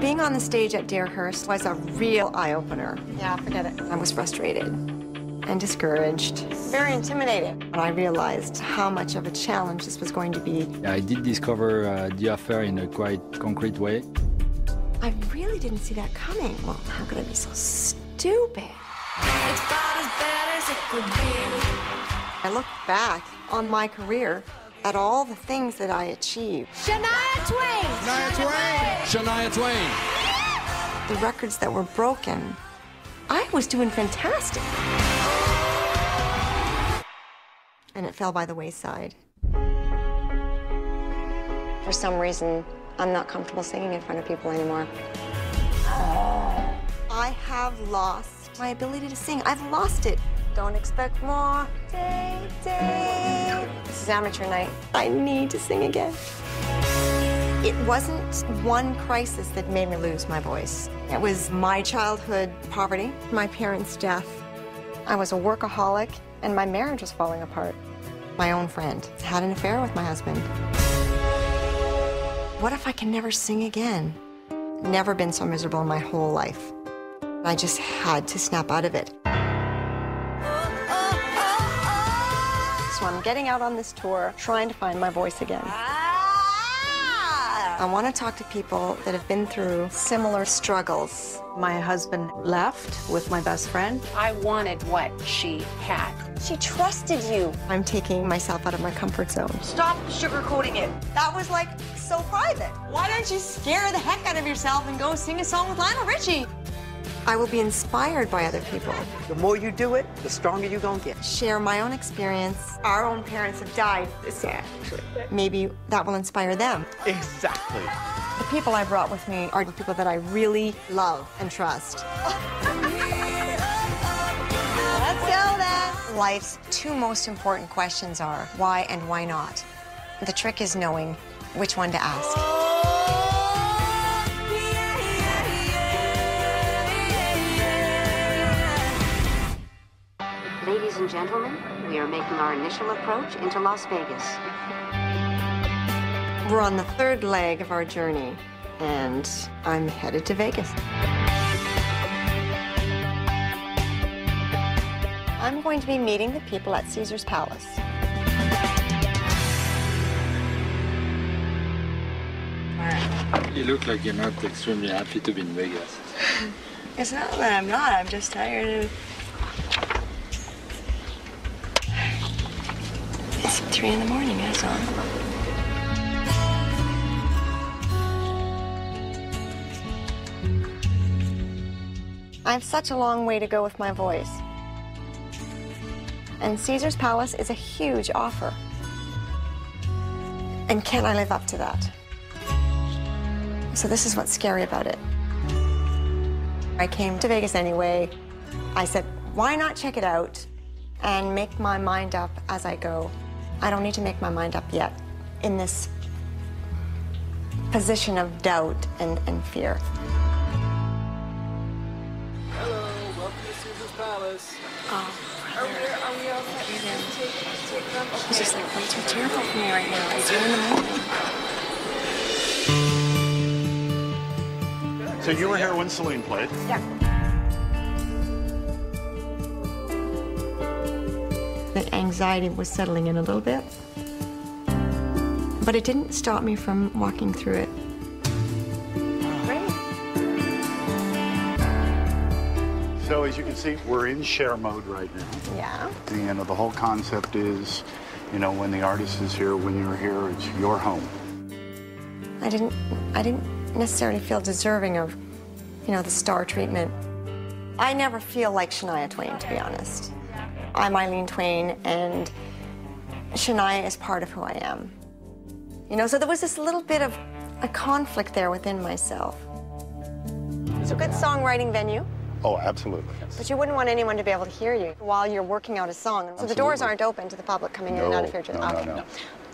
Being on the stage at Deerhurst was a real eye-opener. Yeah, forget it. I was frustrated and discouraged. Very intimidated. And I realized how much of a challenge this was going to be. I did discover the affair in a quite concrete way. I really didn't see that coming. Well, how could I be so stupid? It's about as bad as it could be. I look back on my career at all the things that I achieved. Shania Twain! Shania Twain! Shania Twain! The records that were broken, I was doing fantastic. And it fell by the wayside. For some reason, I'm not comfortable singing in front of people anymore. I have lost my ability to sing. I've lost it. Don't expect more. Day, day. This is amateur night. I need to sing again. It wasn't one crisis that made me lose my voice. It was my childhood poverty, my parents' death. I was a workaholic, and my marriage was falling apart. My own friend had an affair with my husband. What if I can never sing again? Never been so miserable in my whole life. I just had to snap out of it. So I'm getting out on this tour, trying to find my voice again. I want to talk to people that have been through similar struggles. My husband left with my best friend. I wanted what she had. She trusted you. I'm taking myself out of my comfort zone. Stop sugarcoating it. That was like so private. Why don't you scare the heck out of yourself and go sing a song with Lionel Richie? I will be inspired by other people. The more you do it, the stronger you're gonna get. Share my own experience. Our own parents have died this year. Maybe that will inspire them. Exactly. The people I brought with me are the people that I really love and trust. Let's go then. Life's two most important questions are why and why not. The trick is knowing which one to ask. Ladies and gentlemen, we are making our initial approach into Las Vegas. We're on the third leg of our journey, and I'm headed to Vegas. I'm going to be meeting the people at Caesar's Palace. You look like you're not extremely happy to be in Vegas. It's not that I'm not, I'm just tired of... It's 3 in the morning, that's all. I have such a long way to go with my voice. And Caesar's Palace is a huge offer. And can I live up to that? So this is what's scary about it. I came to Vegas anyway. I said, why not check it out and make my mind up as I go? I don't need to make my mind up yet in this position of doubt and fear. Hello, welcome to Caesar's Palace. Oh, brother. He's just like way too cheerful for me right now. It's 2 in the morning. So you were here when Celine played? Yeah. The anxiety was settling in a little bit, but it didn't stop me from walking through it. Great. So as you can see, we're in share mode right now. Yeah. And the whole concept is, you know, when the artist is here, when you're here, it's your home. I didn't necessarily feel deserving of, you know, the star treatment. I never feel like Shania Twain, to be honest. I'm Eileen Twain, and Shania is part of who I am. You know, so there was this little bit of a conflict there within myself. It's a good songwriting venue. Oh, absolutely. But you wouldn't want anyone to be able to hear you while you're working out a song. So the doors aren't open to the public coming in and out of here. No.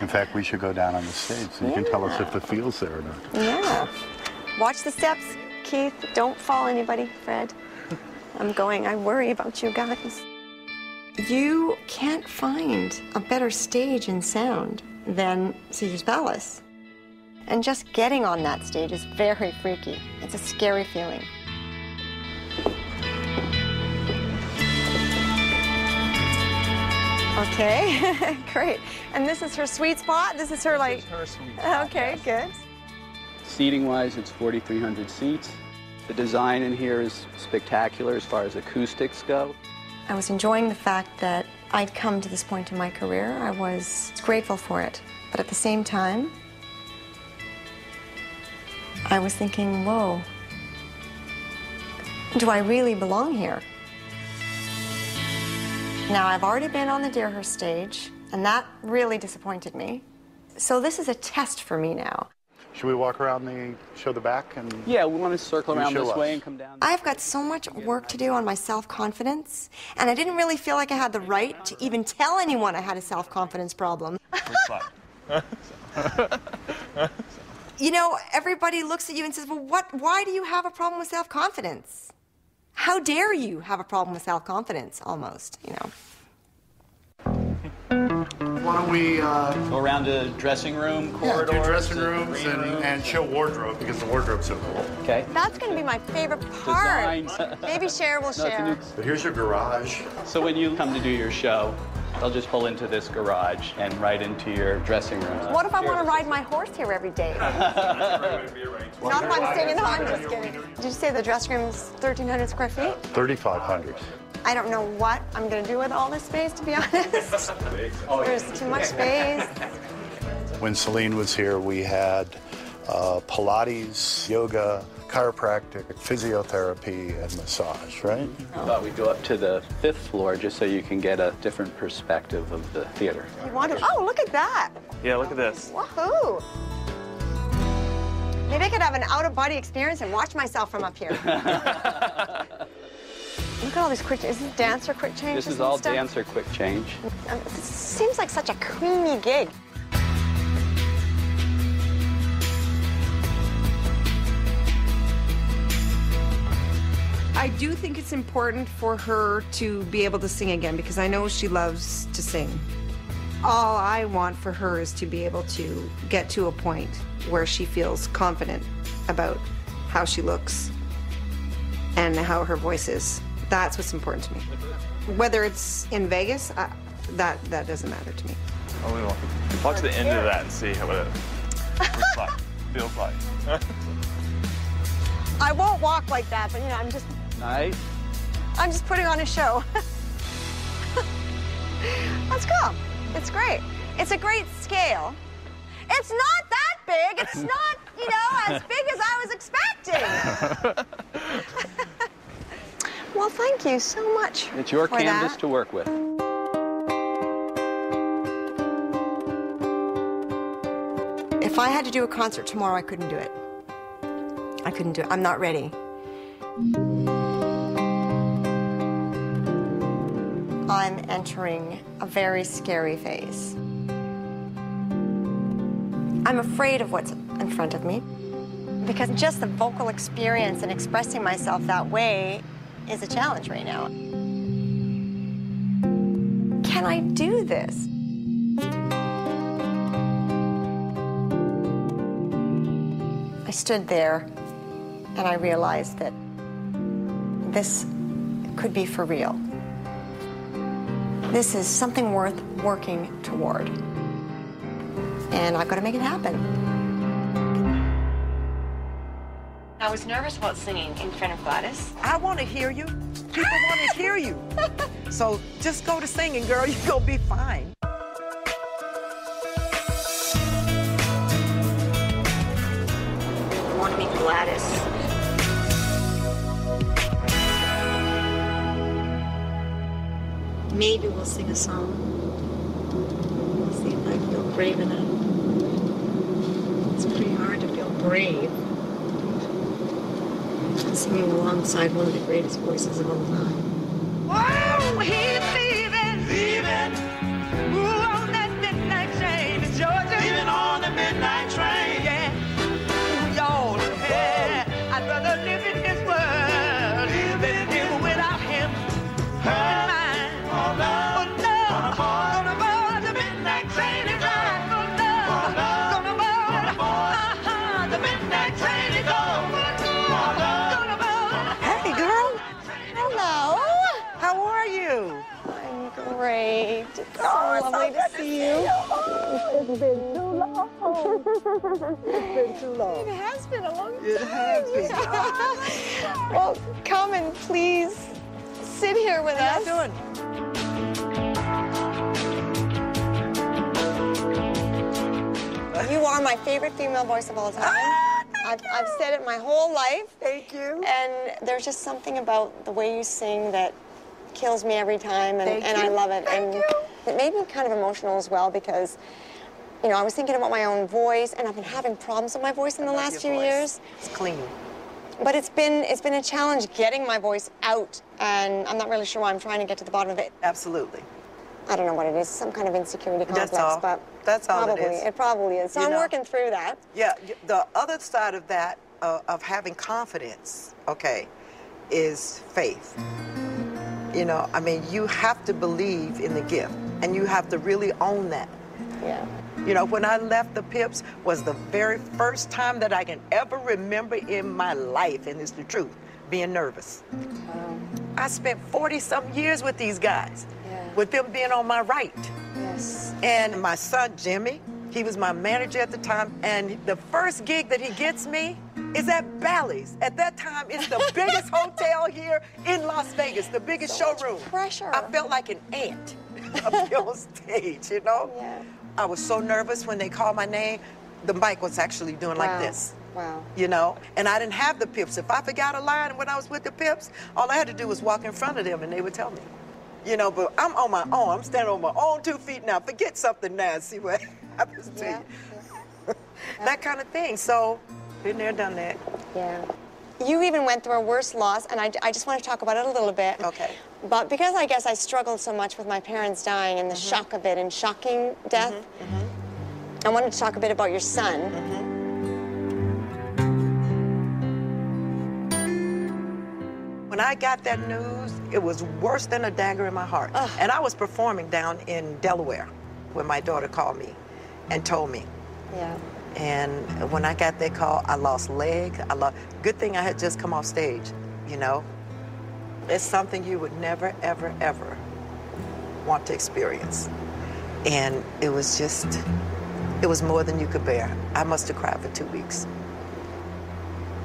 In fact, we should go down on the stage so you can tell us if the feel's there or not. Yeah. Watch the steps, Keith. Don't fall anybody, Fred. I'm going. I worry about you guys. You can't find a better stage and sound than Caesar's Palace. And just getting on that stage is very freaky. It's a scary feeling. Okay, great. And this is her sweet spot? This is her, like... This is her sweet spot, okay, yes. good. Seating-wise, it's 4,300 seats. The design in here is spectacular as far as acoustics go. I was enjoying the fact that I'd come to this point in my career. I was grateful for it. But at the same time, I was thinking, whoa, do I really belong here? Now, I've already been on the Deerhurst stage, and that really disappointed me. So this is a test for me now. Should we walk around show the back? And Yeah, we want to circle around show this us. way and come down. I've got so much work to do on my self-confidence, and I didn't really feel like I had the right to even tell anyone I had a self-confidence problem. You know, everybody looks at you and says, well, why do you have a problem with self-confidence? How dare you have a problem with self-confidence, almost, you know? why don't we Go around the dressing room, corridors. do dressing the rooms green room. and show wardrobe, because the wardrobe's so cool. Okay. That's going to be my favorite part. Designs. Maybe Cher will No, it's a share. new- But here's your garage. So when you come to do your show, they'll just pull into this garage and right into your dressing room. What if I want to ride my horse here every day? Not if I'm staying at home, I'm just kidding. Did you say the dressing room is 1,300 square feet? 3,500. I don't know what I'm going to do with all this space, to be honest. There's too much space. When Celine was here, we had Pilates, yoga, chiropractic, physiotherapy, and massage, right? I thought we'd go up to the 5th floor just so you can get a different perspective of the theater. You want to? Oh, look at that. Yeah, look at this. Woohoo. Maybe I could have an out-of-body experience and watch myself from up here. Look at all these quick, is this dance or quick change? This is all dance or quick change. This seems like such a creamy gig. I do think it's important for her to be able to sing again, because I know she loves to sing. All I want for her is to be able to get to a point where she feels confident about how she looks and how her voice is. That's what's important to me. Whether it's in Vegas, that doesn't matter to me. Oh, we will. Watch the end of that and see what it looks like, feels like. I won't walk like that, but you know, I'm just putting on a show. Let's go. It's great. It's a great scale. It's not that big. It's not, you know, as big as I was expecting. Well, thank you so much. It's your for canvas that. to work with. If I had to do a concert tomorrow, I couldn't do it. I couldn't do it. I'm not ready. I'm entering a very scary phase. I'm afraid of what's in front of me, because just the vocal experience and expressing myself that way is a challenge right now. Can I do this? I stood there and I realized that this could be for real. This is something worth working toward. And I've got to make it happen. I was nervous about singing in front of Gladys. I want to hear you. People want to hear you. So just go to singing, girl. You're going to be fine. I want to meet Gladys. Maybe we'll sing a song. We'll see if I feel brave enough. It's pretty hard to feel brave. I'm singing alongside one of the greatest voices of all time. Oh, he's leaving. Leaving. Ooh, on that midnight train to Georgia. Leaving on the midnight train. Yeah. Ooh, y'all. Yeah. I'd rather live in his world than live without him. Gonna board the midnight train and ride. Gonna board. lovely to see you. It's been too long. It's been too long. It has been a long time. It has been. Well, come and please sit here with us. How you doing? You are my favorite female voice of all time. I've said it my whole life. Thank you. And there's just something about the way you sing that kills me every time, and I love it. Thank you. It made me kind of emotional as well because, you know, I was thinking about my own voice, and I've been having problems with my voice in the last few years. It's clean. But it's been a challenge getting my voice out, and I'm not really sure why. I'm trying to get to the bottom of it. Absolutely. I don't know what it is, some kind of insecurity complex. That's all. But That's all probably, it is. It probably is. So I'm working through that. Yeah, the other side of that, of having confidence, okay, is faith. You know, I mean, you have to believe in the gift, and you have to really own that. Yeah. You know, when I left the Pips was the very first time that I can ever remember in my life, and it's the truth, being nervous. I spent 40-some years with these guys, with them being on my right. Yes. And my son, Jimmy, he was my manager at the time, and the first gig that he gets me is at Bally's. At that time, it's the biggest hotel here in Las Vegas, the biggest showroom. Much pressure. I felt like an ant up here on stage, you know? Yeah. I was so nervous when they called my name. The mic was actually doing like this. Wow. You know? And I didn't have the Pips. If I forgot a line when I was with the Pips, all I had to do was walk in front of them and they would tell me. You know, but I'm on my own. I'm standing on my own 2 feet now. Forget something now and see what happens to you. That kind of thing. So, been there, done that. Yeah. You even went through a worse loss, and I just want to talk about it a little bit. Okay. But because I guess I struggled so much with my parents dying and the shock of it and shocking death, I wanted to talk a bit about your son. When I got that news, it was worse than a dagger in my heart. And I was performing down in Delaware when my daughter called me and told me. Yeah. And when I got that call, I lost legs. Good thing I had just come off stage, you know? It's something you would never, ever, ever want to experience. And it was more than you could bear. I must have cried for 2 weeks.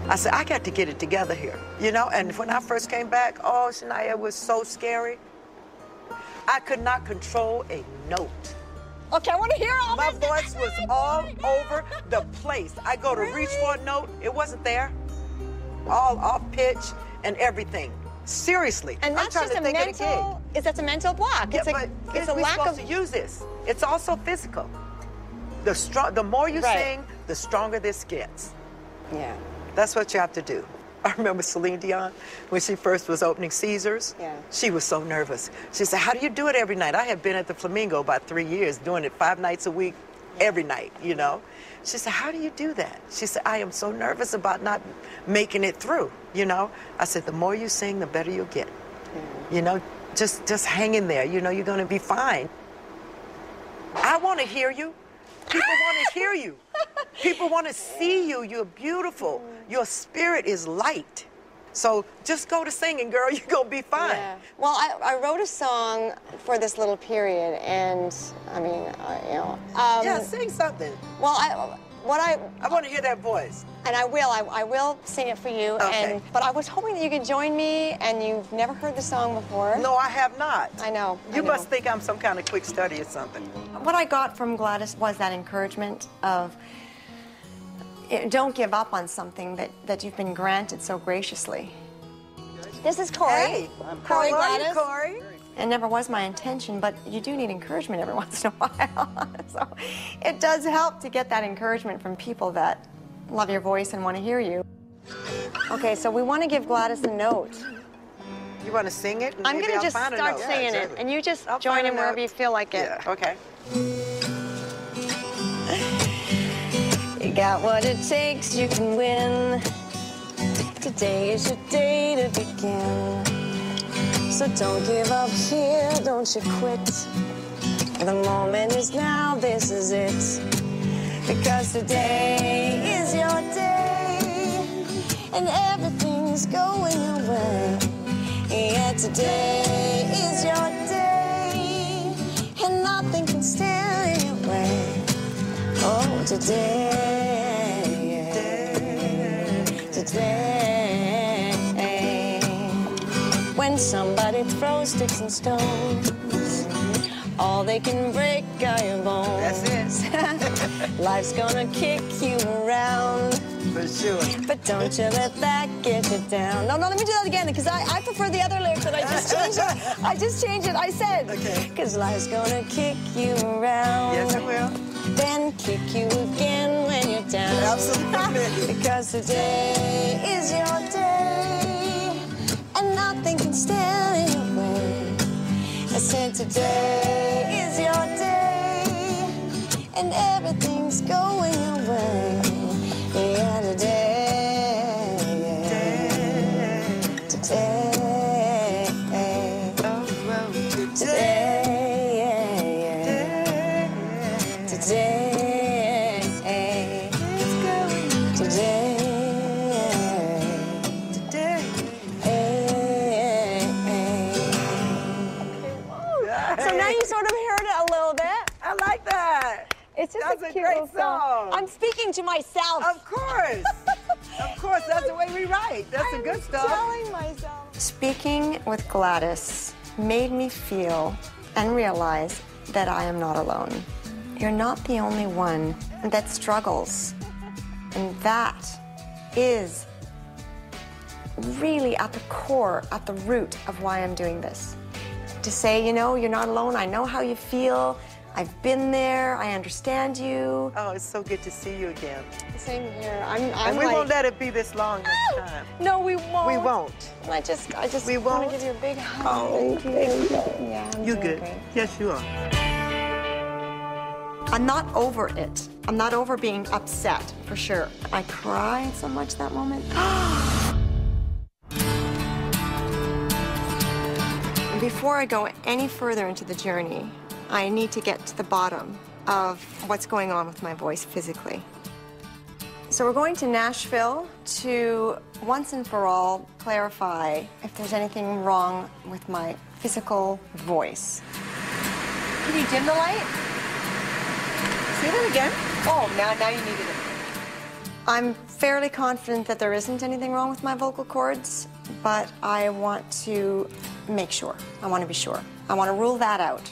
I said, I got to get it together here, you know? And when I first came back, oh, Shania, it was so scary. I could not control a note. Okay, I want to hear all My this. voice was all over the place. I go to reach for a note, it wasn't there. All off pitch and everything. Seriously. And that's I'm trying just to think of the gig. That's a mental block. Yeah, It's but it's a we're lack supposed of to use this. It's also physical. The more you sing, the stronger this gets. Yeah. That's what you have to do. I remember Celine Dion, when she first was opening Caesars, she was so nervous. She said, how do you do it every night? I had been at the Flamingo about 3 years, doing it 5 nights a week, every night, you know? She said, how do you do that? She said, I am so nervous about not making it through, you know? I said, the more you sing, the better you'll get. You know, just hang in there, you know, you're gonna be fine. I wanna hear you. People wanna hear you. People wanna see you, you're beautiful. Your spirit is light. So just go to singing, girl, you're gonna be fine. Yeah. Well, I wrote a song for this little period, and I mean, you know. Yeah, sing something. Well, I want to hear that voice. And I will sing it for you. Okay. But I was hoping that you could join me, and you've never heard the song before. No, I have not. I know. You must think I'm some kind of quick study or something. What I got from Gladys was that encouragement of, don't give up on something that you've been granted so graciously. This is Corey. Hey, Corey how are you, Gladys. Corey? It never was my intention, but you do need encouragement every once in a while. So it does help to get that encouragement from people that love your voice and want to hear you. Okay, so we want to give Gladys a note. You want to sing it? I'm going to just start singing it, and you just join in wherever you feel like it. Yeah, okay. You got what it takes, you can win. Today is your day to begin. So don't give up here, don't you quit. The moment is now, this is it. Because today is your day, and everything's going your way. Yeah, today is your day, and stand in your way. Oh, today, when somebody throws sticks and stones, all they can break are your bones. That's it. Life's gonna kick you around. For sure. But don't you let that get you down. No, let me do that again, because I prefer the other lyrics, and I just changed it. I just changed it. I said, because life's gonna kick you around. Yes, it will. Then kick you again when you're down. Absolutely. Because today is your day, and nothing can stand in your way. I said today is your day, and everything's going your way. Yeah, today, today, So now you sort of heard it a little bit. I like that. It's just That's a a cute great little song. song. I'm speaking to myself. Of course. Of course, that's the way we write. That's the good stuff. Telling myself. Speaking with Gladys made me feel and realize that I am not alone. You're not the only one that struggles. And that is really at the core, at the root of why I'm doing this. To say, you know, you're not alone. I know how you feel. I've been there. I understand you. Oh, it's so good to see you again. Same here. And we won't let it be this long next time. No, we won't. We won't. I just We want won't. to give you a big hug. Oh, Thank you. Yeah, I'm You doing good? great. Yes, you are. I'm not over it. I'm not over being upset, for sure. I cried so much that moment. Before I go any further into the journey, I need to get to the bottom of what's going on with my voice physically. So we're going to Nashville to once and for all clarify if there's anything wrong with my physical voice. Can you dim the light? Say that again. Oh, now you needed it. I'm fairly confident that there isn't anything wrong with my vocal cords, but I want to make sure. I want to be sure. I want to rule that out.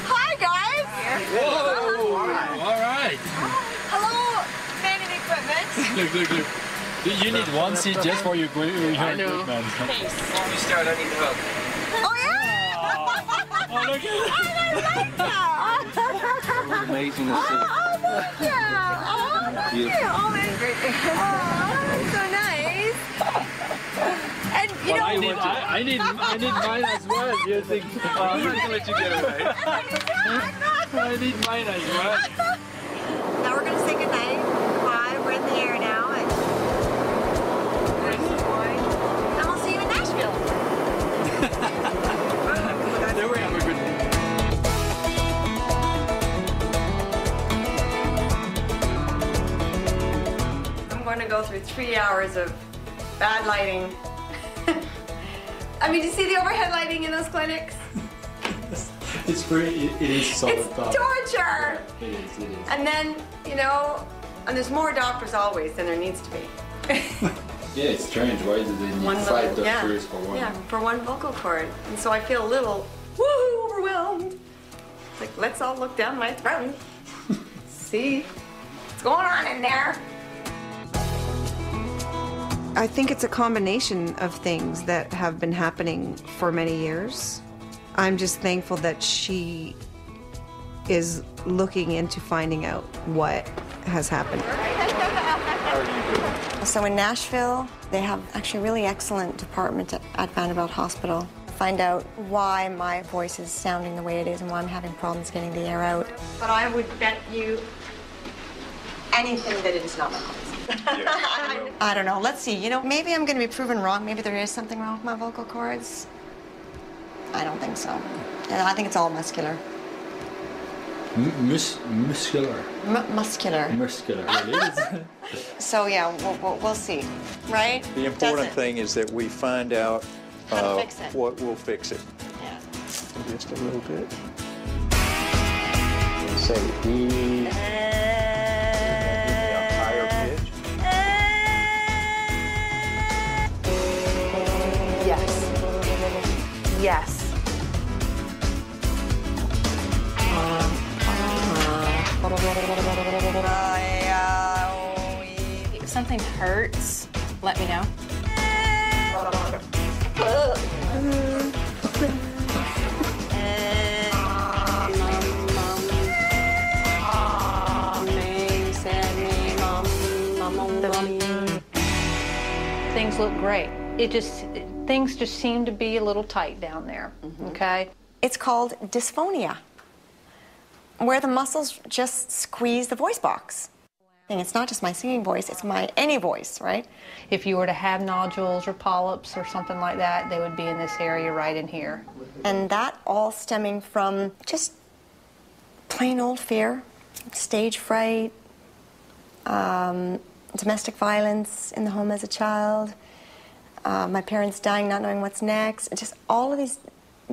Hi, guys. Whoa! All right. Hello, man in equipment. Look. You need one seat just for your equipment. You start, I need the help. Oh, yeah? Oh, look at I like that. It was amazing to see. Oh, thank you. Oh, thank you. Oh, that's great. Oh, that's so nice. And you know, I need mine as well. You think? I'm not gonna let you get away. I need mine as well. now we're gonna say goodnight. Bye. We're in the air now, and we'll see you in Nashville. There we have a good day. I'm going to go through 3 hours of bad lighting. I mean, do you see the overhead lighting in those clinics? It's pretty. It is sort It's of tough. torture. It is. And then, you know, and there's more doctors always than there needs to be. Yeah, it's strange. Why do they need 5 doctors for one? Yeah, for one vocal cord. And so I feel a little, woo, overwhelmed. It's like, let's all look down my throat. See what's going on in there. I think it's a combination of things that have been happening for many years. I'm just thankful that she is looking into finding out what has happened. So in Nashville, they have actually a really excellent department at Vanderbilt Hospital. Find out why my voice is sounding the way it is and why I'm having problems getting the air out. But I would bet you anything that it is not my voice. I don't know. Let's see. You know, maybe I'm going to be proven wrong. Maybe there is something wrong with my vocal cords. I don't think so. And I think it's all muscular. Muscular. Muscular. Muscular. It is. So yeah, we'll see, right? The important thing is that we find out How to fix it. what will fix it. Yeah. just a little bit. Say E. Maybe a higher pitch. Yes. Yes. If something hurts, let me know. Things look great. Things just seem to be a little tight down there, okay? It's called dysphonia, where the muscles just squeeze the voice box. And it's not just my singing voice, it's my any voice, right? If you were to have nodules or polyps or something like that, they would be in this area right in here. And that all stemming from just plain old fear, stage fright, domestic violence in the home as a child, my parents dying, not knowing what's next, just all of these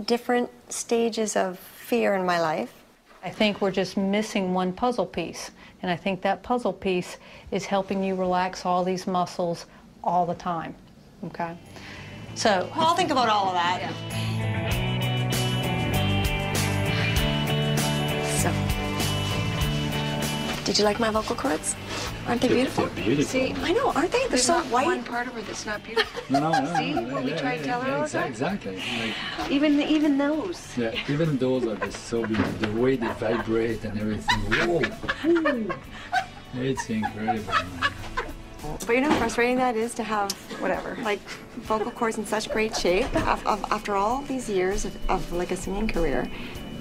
different stages of fear in my life. I think we're just missing one puzzle piece, and I think that puzzle piece is helping you relax all these muscles all the time, okay? So, well, I'll think about all of that. Yeah. So, did you like my vocal cords? Aren't they beautiful? They're beautiful. See, I know, aren't they? They're There's so not white. one part of her that's not beautiful. No. See what we try to tell her all the time? Exactly. Like, Even those. yeah, even those are just so beautiful. The way they vibrate and everything. Whoa! It's incredible, man. But you know how frustrating that is to have, whatever, like vocal cords in such great shape after all these years of like a singing career,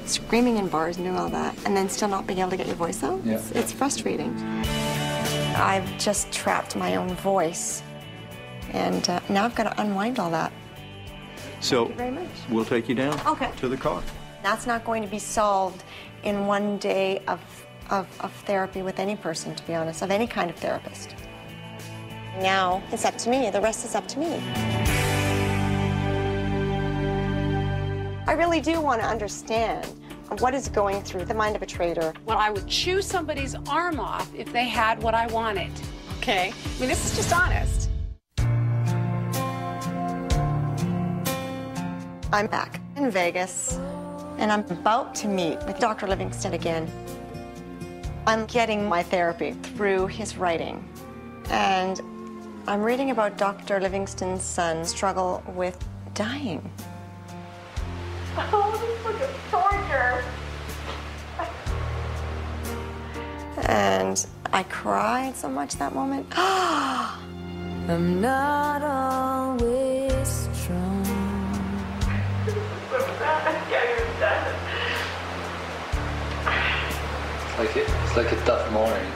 screaming in bars and doing all that, and then still not being able to get your voice out? Yeah. It's frustrating. I've just trapped my own voice, and now I've got to unwind all that. So, Thank you very much. we'll take you down Okay. to the car. That's not going to be solved in one day of therapy with any person, to be honest, of any kind of therapist. Now it's up to me. The rest is up to me. I really do want to understand what is going through the mind of a trader. Well, I would chew somebody's arm off if they had what I wanted. Okay? I mean, this is just honest. I'm back in Vegas, and I'm about to meet with Dr. Livingston again. I'm getting my therapy through his writing, and I'm reading about Dr. Livingston's son's struggle with dying. Oh, this was a torture. And I cried so much that moment. I'm not always strong. It's like a tough morning.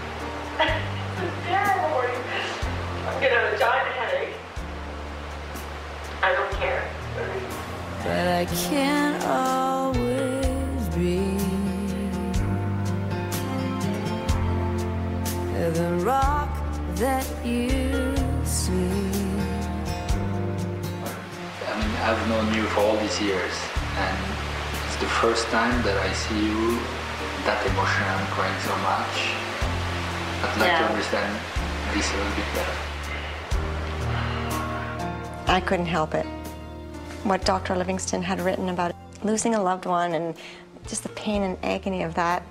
It's a terrible morning. I'm gonna have a giant headache. I don't care. But I can't always be the rock that you see. I mean, I've known you for all these years, and it's the first time that I see you that emotional and crying so much. I'd like to understand this a little bit better. I couldn't help it. What Dr. Livingston had written about losing a loved one and just the pain and agony of that,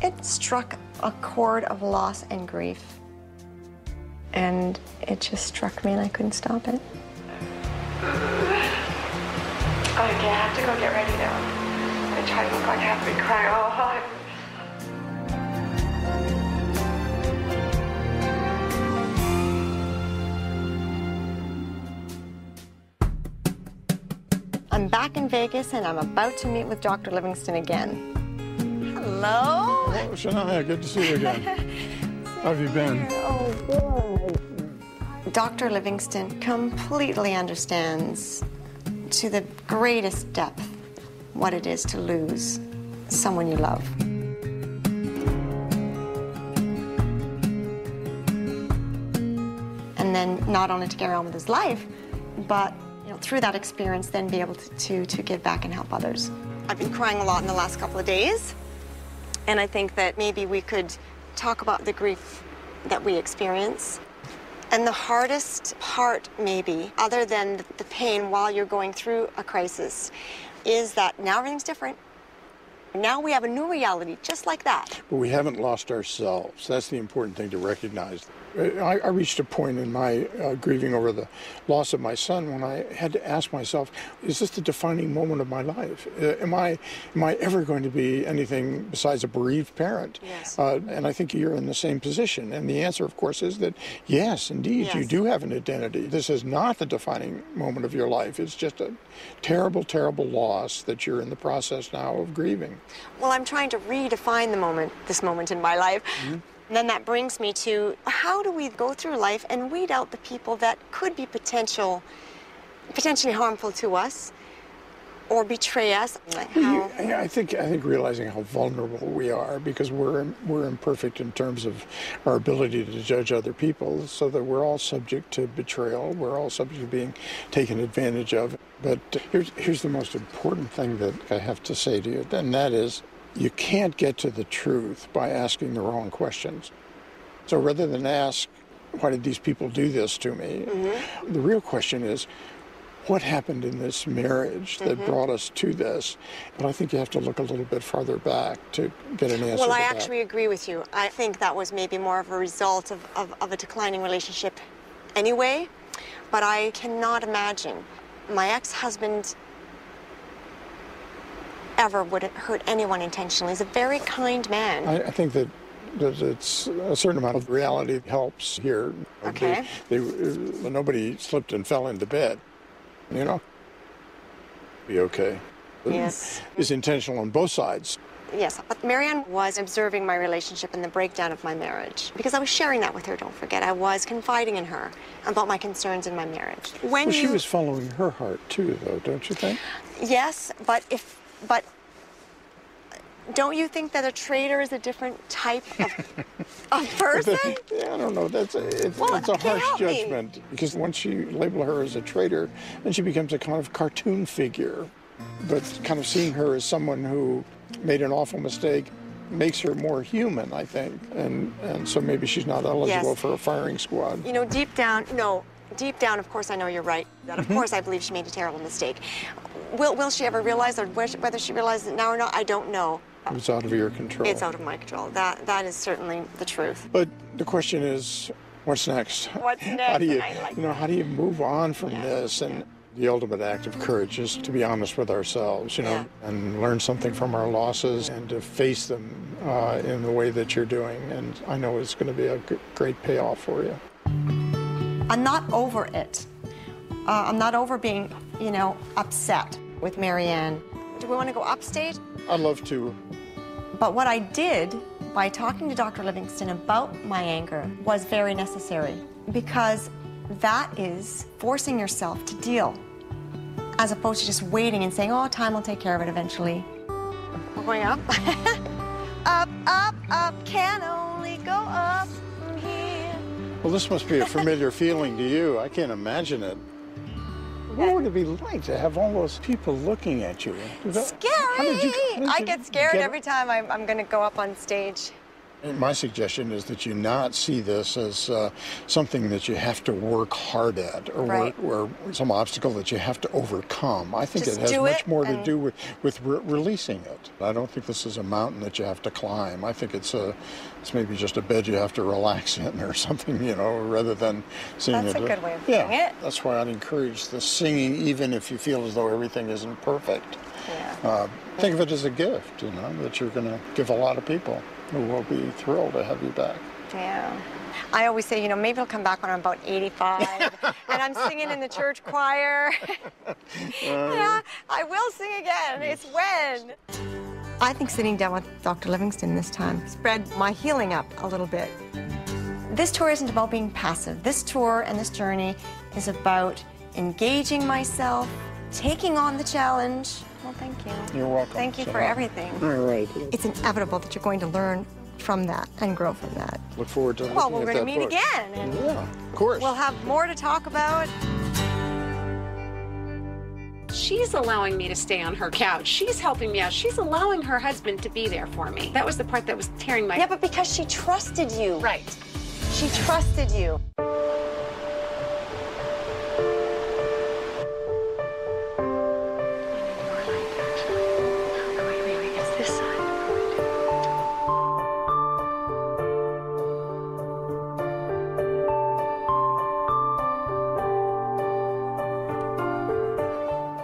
it struck a chord of loss and grief. And it just struck me and I couldn't stop it. Okay, I have to go get ready now. I try to look like I have been crying all the time. I'm back in Vegas and I'm about to meet with Dr. Livingston again. Hello? Oh, Shania, good to see you again. How have you been? Oh, good. Dr. Livingston completely understands to the greatest depth what it is to lose someone you love. And then not only to carry on with his life, but through that experience then be able to give back and help others. I've been crying a lot in the last couple of days, and I think that maybe we could talk about the grief that we experience. And the hardest part, maybe, other than the pain while you're going through a crisis, is that now everything's different. Now we have a new reality, just like that. But we haven't lost ourselves. That's the important thing to recognize. I reached a point in my grieving over the loss of my son when I had to ask myself, is this the defining moment of my life? Am I ever going to be anything besides a bereaved parent? Yes. And I think you're in the same position. And the answer, of course, is that, yes, indeed, Yes. you do have an identity. This is not the defining moment of your life. It's just a terrible, terrible loss that you're in the process now of grieving. Well, I'm trying to redefine this moment in my life. Mm-hmm. And then that brings me to, how do we go through life and weed out the people that could be potentially harmful to us or betray us? Like how... I think realizing how vulnerable we are, because we're imperfect in terms of our ability to judge other people, so that we're all subject to betrayal. We're all subject to being taken advantage of. But here's the most important thing that I have to say to you, and that is, you can't get to the truth by asking the wrong questions. So rather than ask, why did these people do this to me? Mm-hmm. The real question is, what happened in this marriage that Mm-hmm. brought us to this? But I think you have to look a little bit farther back to get an answer Well, to I that. actually agree with you. I think that was maybe more of a result of a declining relationship anyway. But I cannot imagine my ex-husband ever would hurt anyone intentionally. He's a very kind man. I think that it's a certain amount of reality helps here. Okay. Nobody slipped and fell into bed, you know? Be okay. Yes. It's intentional on both sides. Yes, but Marianne was observing my relationship and the breakdown of my marriage, because I was sharing that with her, don't forget. I was confiding in her about my concerns in my marriage. Well, she was following her heart too, though, don't you think? Yes, but don't you think that a traitor is a different type of person? Yeah, I don't know. It's a harsh judgment, because once you label her as a traitor, then she becomes a kind of cartoon figure. But kind of seeing her as someone who made an awful mistake makes her more human, I think. And so maybe she's not eligible Yes. for a firing squad. You know, deep down, of course, I know you're right. That of course, I believe she made a terrible mistake. Will she ever realize, or whether she realizes it now or not, I don't know. It's out of your control. It's out of my control. That is certainly the truth. But the question is, what's next? What's next? How do you, I like how do you move on from this? And the ultimate act of courage is to be honest with ourselves, and learn something from our losses and to face them in the way that you're doing. And I know it's going to be a great payoff for you. I'm not over it. I'm not over being, upset with Marianne. Do we want to go upstate? I'd love to. But what I did by talking to Dr. Livingston about my anger was very necessary, because that is forcing yourself to deal, as opposed to just waiting and saying, oh, time will take care of it eventually. We're going up. Up, up, up, can only go up from here. Well, this must be a familiar feeling to you. I can't imagine it. What would it be like to have all those people looking at you? Scary! I get scared every time I'm going to go up on stage. My suggestion is that you not see this as something that you have to work hard at, or some obstacle that you have to overcome. I think it has much more to do with releasing it. I don't think this is a mountain that you have to climb. I think it's maybe just a bed you have to relax in or something, rather than seeing it. That's a good way of putting it. That's why I'd encourage the singing, even if you feel as though everything isn't perfect. Yeah. Think of it as a gift, that you're going to give a lot of people who will be thrilled to have you back. Yeah. I always say, maybe I'll come back when I'm about 85 and I'm singing in the church choir. Yeah, I will sing again. It's when. I think sitting down with Dr. Livingston this time spread my healing up a little bit. This tour isn't about being passive. This tour and this journey is about engaging myself, taking on the challenge. Well, thank you. You're welcome. Thank you for everything. All right. It's inevitable that you're going to learn from that and grow from that. Look forward to Well, we're going to meet again. And yeah, of course. We'll have more to talk about. She's allowing me to stay on her couch. She's helping me out. She's allowing her husband to be there for me. That was the part that was tearing my... Yeah, but because she trusted you. Right. She trusted you.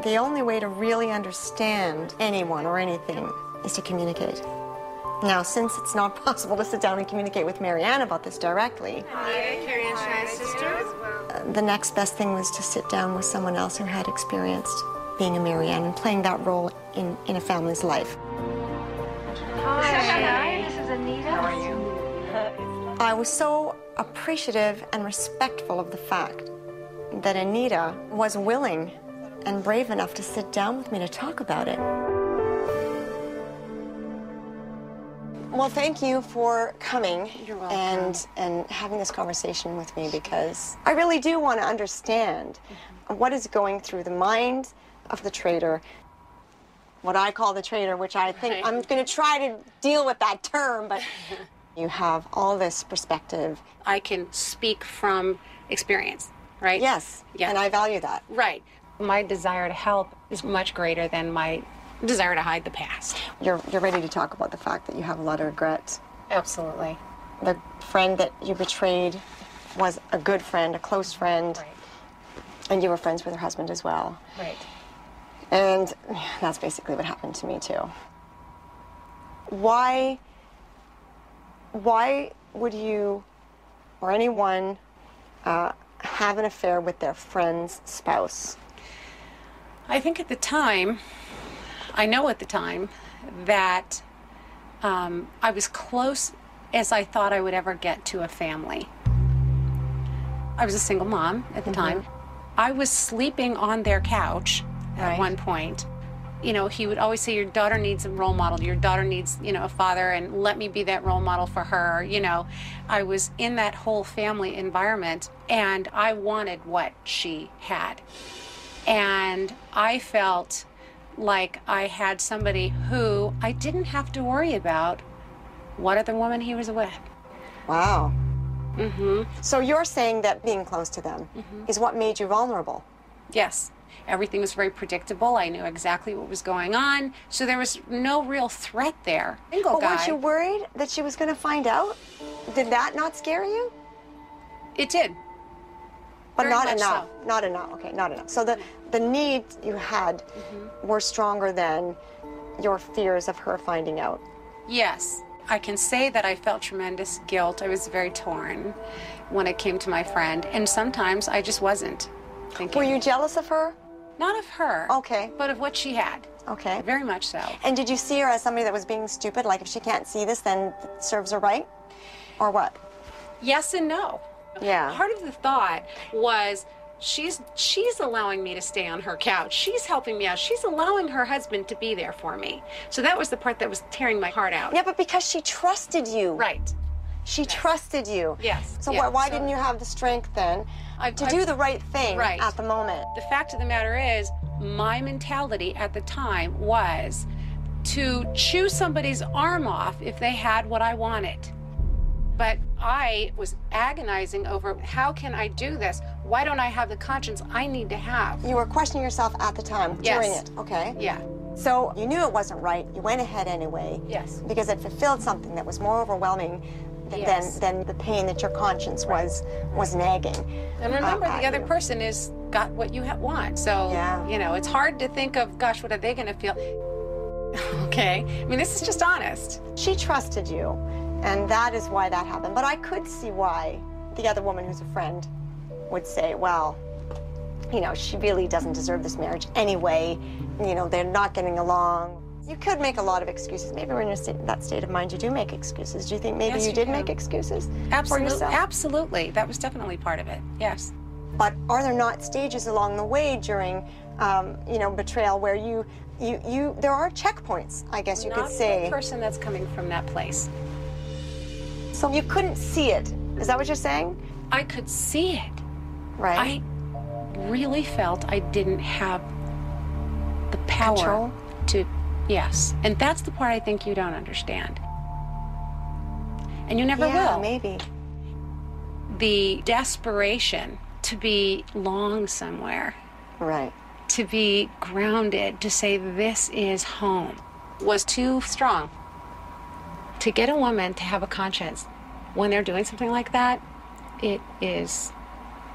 The only way to really understand anyone or anything is to communicate. Now, since it's not possible to sit down and communicate with Marianne about this directly, the next best thing was to sit down with someone else who had experienced being a Marianne and playing that role in a family's life. Hi, this is Anita. How are you? I was so appreciative and respectful of the fact that Anita was willing and brave enough to sit down with me to talk about it. Well, thank you for coming. You're welcome. And having this conversation with me, because I really do want to understand what is going through the mind of the traitor, what I call the traitor, which I think I'm going to try to deal with that term, but you have all this perspective. I can speak from experience, right? Yes, yeah. And I value that. Right. My desire to help is much greater than my desire to hide the past. You're ready to talk about the fact that you have a lot of regret. Absolutely. The friend that you betrayed was a good friend, a close friend. Right. And you were friends with her husband as well. Right. And that's basically what happened to me too. Why would you or anyone have an affair with their friend's spouse? I think at the time, I know at the time, that I was close as I thought I would ever get to a family. I was a single mom at the time. I was sleeping on their couch at one point. You know, he would always say, your daughter needs a role model. Your daughter needs, you know, a father, and let me be that role model for her. You know, I was in that whole family environment, and I wanted what she had. And I felt like I had somebody who I didn't have to worry about what other woman he was with. Wow. So you're saying that being close to them is what made you vulnerable? Yes. Everything was very predictable. I knew exactly what was going on. So there was no real threat there. But weren't you worried that she was going to find out? Did that not scare you? It did. But Very not much enough. so. Not enough. Okay, not enough. So the needs you had were stronger than your fears of her finding out. Yes. I can say that I felt tremendous guilt. I was very torn when it came to my friend. And sometimes I just wasn't thinking. Were you jealous of her? Not of her. Okay. But of what she had. Okay. Very much so. And did you see her as somebody that was being stupid? Like, if she can't see this, then it serves her right? Or what? Yes and no. Yeah. Part of the thought was, she's allowing me to stay on her couch. She's helping me out. She's allowing her husband to be there for me. So that was the part that was tearing my heart out. Yeah, but because she trusted you. Right. She trusted you. Yes. So yeah. why didn't you have the strength then to do the right thing at the moment? The fact of the matter is, my mentality at the time was to chew somebody's arm off if they had what I wanted. But I was agonizing over, how can I do this? Why don't I have the conscience I need to have? You were questioning yourself at the time, during it, okay? Yeah. So you knew it wasn't right. You went ahead anyway. Yes. Because it fulfilled something that was more overwhelming than the pain that your conscience was nagging. And remember, the other person is got what you want. So, you know, it's hard to think of, gosh, what are they going to feel? Okay. I mean, this is just honest. She trusted you, and that is why that happened. But I could see why the other woman who's a friend would say, well, you know, she really doesn't deserve this marriage anyway. You know, they're not getting along. You could make a lot of excuses. Maybe when you're in that state of mind, you do make excuses. Do you think maybe you did make excuses for yourself? Absolutely. That was definitely part of it, yes. But are there not stages along the way during, you know, betrayal where there are checkpoints, I guess you could say. Not the person that's coming from that place. So you couldn't see it. Is that what you're saying? I could see it. Right. I really felt I didn't have the power Control? to, yes. And that's the part I think you don't understand. And you never will. Maybe. The desperation to be long somewhere. Right. To be grounded, to say this is home, was too strong. To get a woman to have a conscience when they're doing something like that, it is,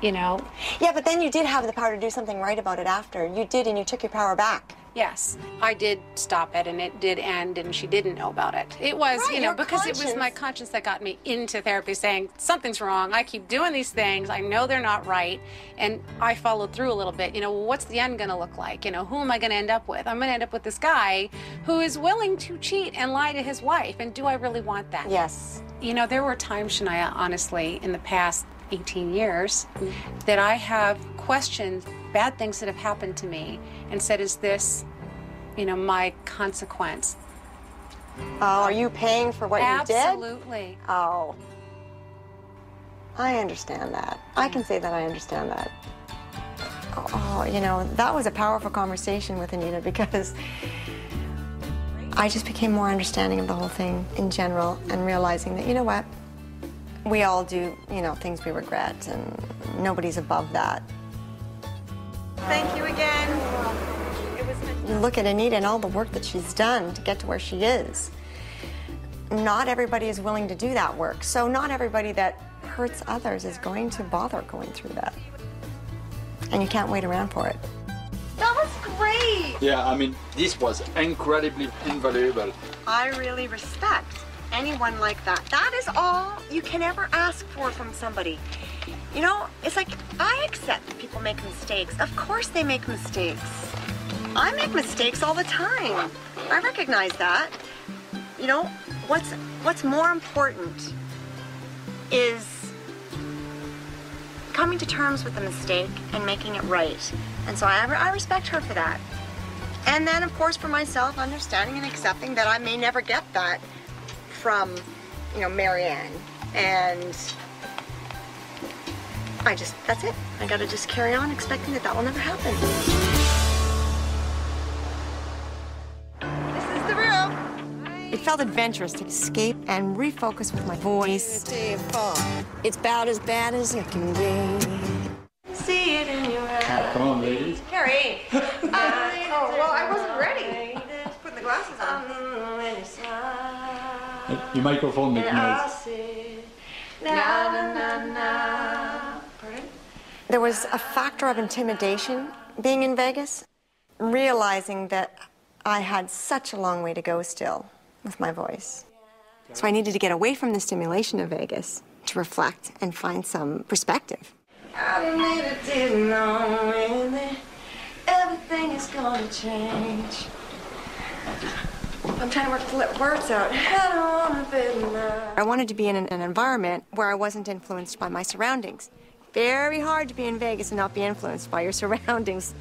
you know. Yeah, but then you did have the power to do something right about it after. You did, and you took your power back. Yes, I did stop it, and it did end, and she didn't know about it. It was, Right, you know, your because it was my conscience that got me into therapy, saying something's wrong. I keep doing these things. I know they're not right, and I followed through a little bit. You know, what's the end going to look like? You know, who am I going to end up with? I'm going to end up with this guy who is willing to cheat and lie to his wife, and do I really want that? Yes. You know, there were times, Shania, honestly, in the past 18 years, that I have questioned bad things that have happened to me and said, is this, you know, my consequence? Oh, are you paying for what you did? Absolutely. Oh. I understand that. I can say that I understand that. Oh, you know, that was a powerful conversation with Anita, because I just became more understanding of the whole thing in general, and realizing that, you know what, we all do, you know, things we regret, and nobody's above that. Thank you again. You look at Anita and all the work that she's done to get to where she is. Not everybody is willing to do that work, so not everybody that hurts others is going to bother going through that. And you can't wait around for it. That was great. Yeah, I mean, this was incredibly invaluable. I really respect anyone like that. That is all you can ever ask for from somebody. You know, it's like, I accept that people make mistakes. Of course they make mistakes. I make mistakes all the time. I recognize that. You know, what's more important is coming to terms with the mistake and making it right. And so I respect her for that. And then, of course, for myself, understanding and accepting that I may never get that from, you know, Marianne. And that's it. I gotta just carry on expecting that will never happen. This is the room. It felt adventurous to escape and refocus with my voice. It's about as bad as it can be. See it in your eyes. Come on, ladies. Carrie. Oh, well, I wasn't ready. Just putting the glasses on. Your microphone makes noise. There was a factor of intimidation being in Vegas, realizing that I had such a long way to go still with my voice. So I needed to get away from the stimulation of Vegas to reflect and find some perspective. I didn't know really everything is gonna change. I'm trying to work the words out. I wanted to be in an environment where I wasn't influenced by my surroundings. Very hard to be in Vegas and not be influenced by your surroundings.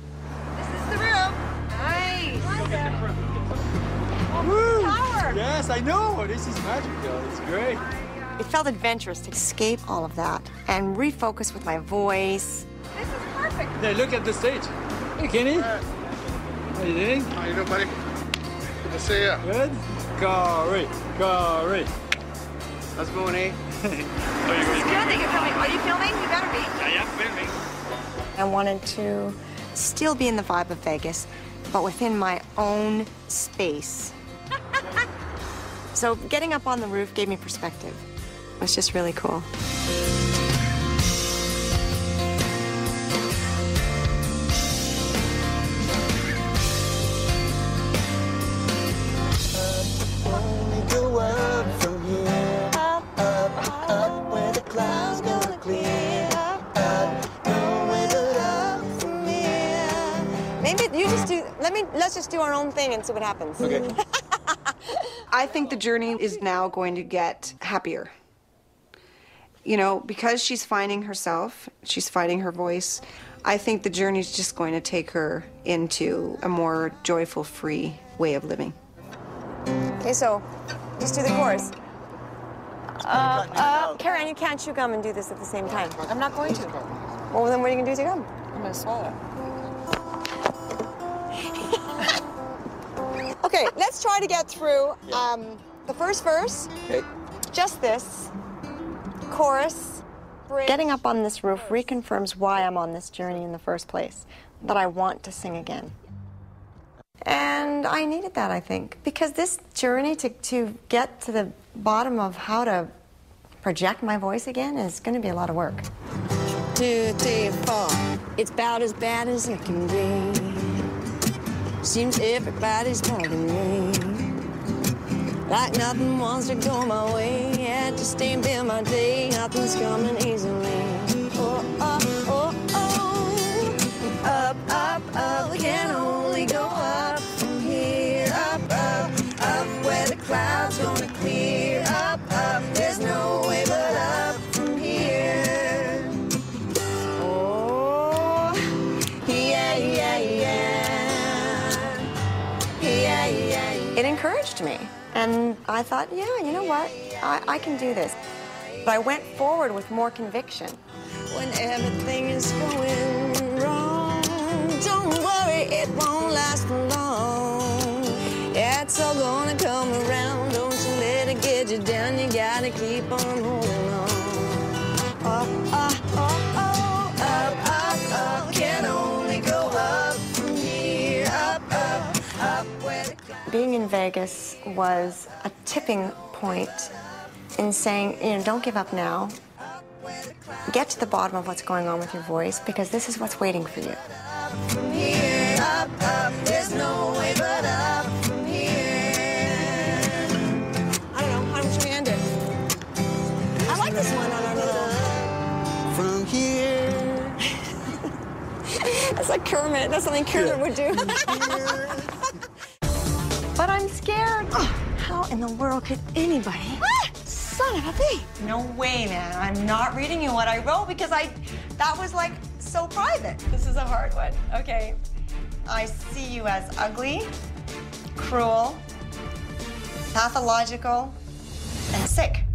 This is the room. Nice. Woo! Yes, I know. This is magical. It's great. It felt adventurous to escape all of that and refocus with my voice. This is perfect. Hey, look at the stage. Hey, Kenny. How you doing? How you doing, buddy? Good to see you. Good? Corey. How's it going, eh? This is good that you're filming. Are you filming? You better be. I am filming. I wanted to still be in the vibe of Vegas, but within my own space. So getting up on the roof gave me perspective. It was just really cool. Let's just do our own thing and see what happens. Okay. I think the journey is now going to get happier. You know, because she's finding herself, she's finding her voice, I think the journey is just going to take her into a more joyful, free way of living. Okay, so just do the chorus. Karen, you can't chew gum and do this at the same time. I'm not going to. Well, then what are you going to do to gum? I'm going to swallow. Okay, let's try to get through the first verse. Okay. Just this. Chorus. Bridge. Getting up on this roof reconfirms why I'm on this journey in the first place, that I want to sing again. And I needed that, I think, because this journey to get to the bottom of how to project my voice again is going to be a lot of work. 2, 3, 4. It's about as bad as it can be. Seems everybody's bugging me. Like nothing wants to go my way. Yeah, just ain't been my day. Nothing's coming easily. Oh, oh, oh, oh. Up, up, up. Can only go up from here. Up, up, up. Where the clouds gonna clear. Up, up. There's no way but up from here. Oh, yeah, yeah, yeah. Yeah, yeah. It encouraged me. And I thought, yeah, you know what? I can do this. But I went forward with more conviction. When everything is going wrong, don't worry, it won't last for long. Yeah, it's all gonna come around. Don't you let it get you down. You gotta keep on holding on. Oh, oh, oh, oh. Up, up, up. Can only go up from here. Up, up, up. Where the Being in Vegas was a tipping point in saying, you know, don't give up now. Get to the bottom of what's going on with your voice, because this is what's waiting for you. from here. Up, up. There's no way but up from here. I don't know. How much we end it? I like this one on our little. From here. That's like Kermit. That's something Kermit would do. But I'm scared. Oh, how in the world could anybody? Son of a bee. No way, man. I'm not reading you what I wrote because that was like so private. This is a hard one. Okay. I see you as ugly, cruel, pathological, and sick.